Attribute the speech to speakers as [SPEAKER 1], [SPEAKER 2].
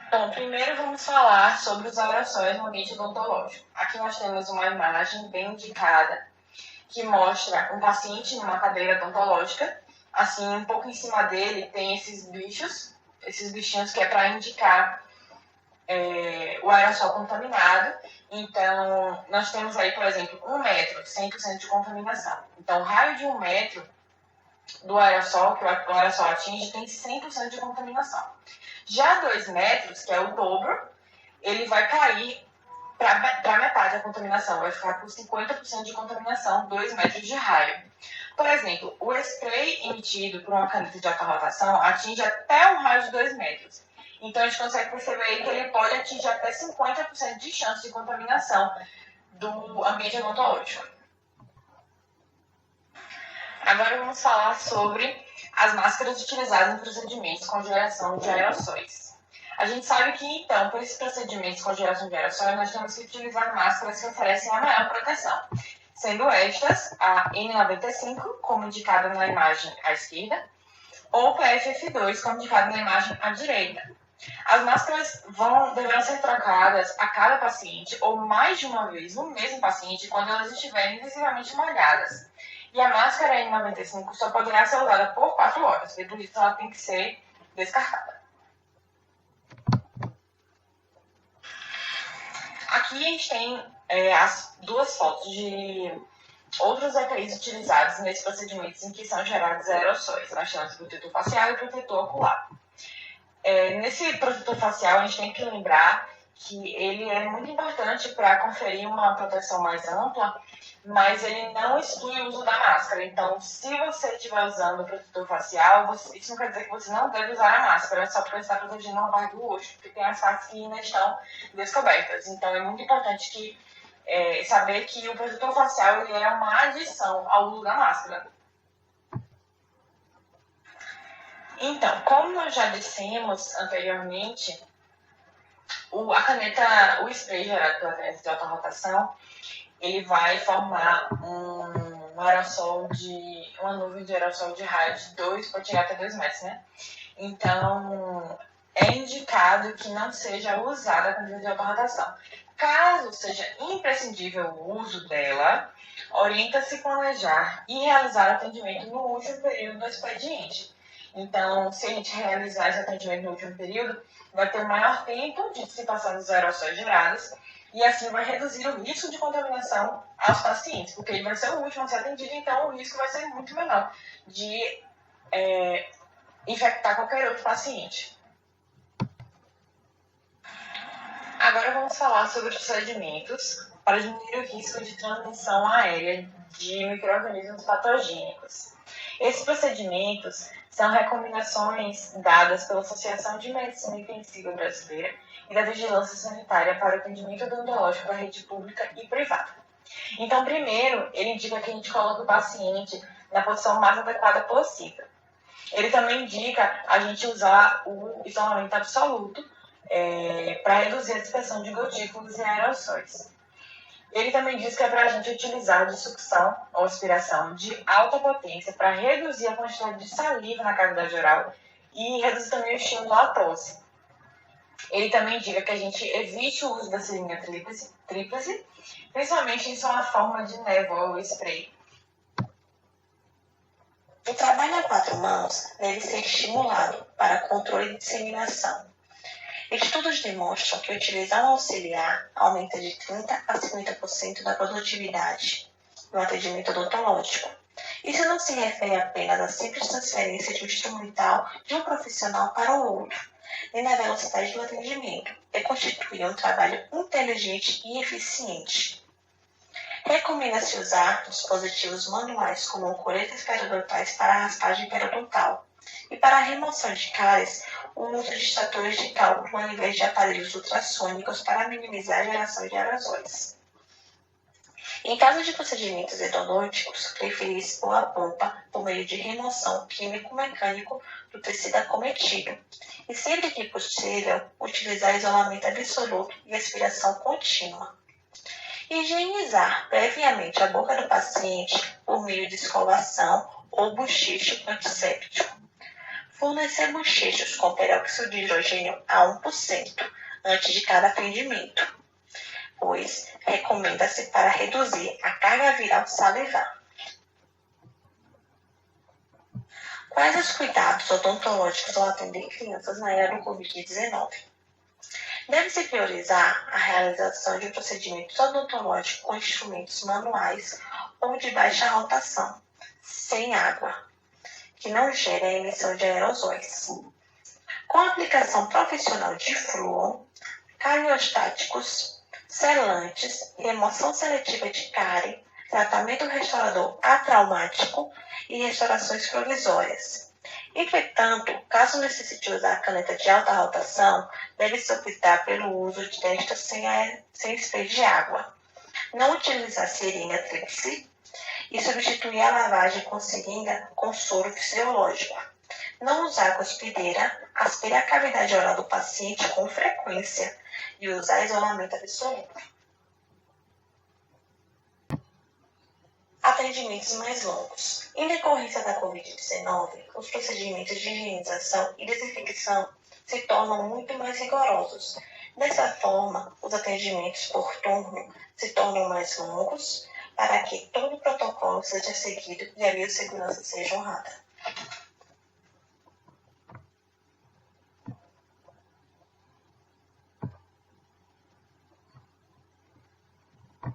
[SPEAKER 1] Bom, primeiro vamos falar sobre os aerossóis no ambiente odontológico. Aqui nós temos uma imagem bem indicada que mostra um paciente numa cadeira odontológica. Assim, um pouco em cima dele tem esses bichinhos que é para indicar o aerossol contaminado. Então, nós temos aí, por exemplo, 1 metro, 100% de contaminação. Então, o raio de 1 metro do aerossol, que o aerossol atinge, tem 100% de contaminação. Já 2 metros, que é o dobro, ele vai cair para metade da contaminação, vai ficar com 50% de contaminação, 2 metros de raio. Por exemplo, o spray emitido por uma caneta de alta rotação atinge até um raio de 2 metros. Então, a gente consegue perceber aí que ele pode atingir até 50% de chance de contaminação do ambiente odontológico. Agora vamos falar sobre as máscaras utilizadas em procedimentos com geração de aerossóis. A gente sabe que, então, para esses procedimentos com geração de aerossóis, nós temos que utilizar máscaras que oferecem a maior proteção, sendo estas a N95, como indicada na imagem à esquerda, ou PFF2, como indicado na imagem à direita. As máscaras deverão ser trocadas a cada paciente ou mais de uma vez no mesmo paciente quando elas estiverem visivelmente molhadas. E a máscara N95 só poderá ser usada por 4 horas, depois disso ela tem que ser descartada. Aqui a gente tem as duas fotos de outros EPIs utilizados nesses procedimentos em que são gerados aerossóis. Nós temos o protetor facial e o protetor ocular. Nesse protetor facial, a gente tem que lembrar que ele é muito importante para conferir uma proteção mais ampla, mas ele não exclui o uso da máscara. Então, se você estiver usando o protetor facial, isso não quer dizer que você não deve usar a máscara, é só porque você está protegendo uma parte do rosto, porque tem as partes que ainda estão descobertas. Então, é muito importante saber que o protetor facial ele é uma adição ao uso da máscara. Então, como nós já dissemos anteriormente, o spray gerado pela caneta de alta rotação, ele vai formar uma nuvem de aerossol de raio de 2, pode chegar até 2 metros, né? Então, é indicado que não seja usada a caneta de alta rotação. Caso seja imprescindível o uso dela, orienta-se planejar e realizar atendimento no último período do expediente. Então, se a gente realizar esse atendimento no último período, vai ter maior tempo de dissipação dos aerossóis gerados e assim vai reduzir o risco de contaminação aos pacientes, porque ele vai ser o último a ser atendido, então o risco vai ser muito menor de infectar qualquer outro paciente. Agora vamos falar sobre os procedimentos para diminuir o risco de transmissão aérea de micro-organismos patogênicos. Esses procedimentos são recomendações dadas pela Associação de Medicina Intensiva Brasileira e da Vigilância Sanitária para o atendimento odontológico da rede pública e privada. Então, primeiro, ele indica que a gente coloque o paciente na posição mais adequada possível. Ele também indica a gente usar o isolamento absoluto para reduzir a dispersão de gotículas e aerossóis. Ele também diz que é para a gente utilizar de sucção ou aspiração de alta potência para reduzir a quantidade de saliva na cavidade oral e reduzir também o estímulo à tosse. Ele também indica que a gente evite o uso da seringa tríplice, principalmente em sua forma de névoa ou spray.
[SPEAKER 2] O trabalho a 4 mãos deve ser estimulado para controle de disseminação. Estudos demonstram que utilizar um auxiliar aumenta de 30% a 50% da produtividade no atendimento odontológico. Isso não se refere apenas à simples transferência de um instrumental de um profissional para o outro, nem na velocidade do atendimento. Constitui um trabalho inteligente e eficiente. Recomenda-se usar dispositivos manuais como coletas periodontais para a raspagem periodontal e para a remoção de cáries, o uso de extratores de cálculo ao invés de aparelhos ultrassônicos para minimizar a geração de aerosóis. Em caso de procedimentos endodônticos, preferir expor a polpa por meio de remoção químico-mecânico do tecido acometido e, sempre que possível, utilizar isolamento absoluto e aspiração contínua. Higienizar previamente a boca do paciente por meio de escovação ou bochicho antisséptico. Fornecer bochechos com peróxido de hidrogênio a 1% antes de cada atendimento, pois recomenda-se para reduzir a carga viral salivar. Quais os cuidados odontológicos ao atender crianças na era do Covid-19? Deve-se priorizar a realização de procedimentos odontológicos com instrumentos manuais ou de baixa rotação, sem água, que não gerem a emissão de aerosóis. Com a aplicação profissional de flúor, cariostáticos, selantes, remoção seletiva de cárie, tratamento restaurador atraumático e restaurações provisórias. Entretanto, caso necessite usar caneta de alta rotação, deve-se optar pelo uso destas sem spray de água. Não utilizar seringa tripsi e substituir a lavagem com seringa com soro fisiológico. Não usar cuspideira, aspirar a cavidade oral do paciente com frequência e usar isolamento absoluto. Atendimentos mais longos. Em decorrência da Covid-19, os procedimentos de higienização e desinfecção se tornam muito mais rigorosos. Dessa forma, os atendimentos por turno se tornam mais longos para que todo o protocolo seja seguido e a biossegurança seja honrada.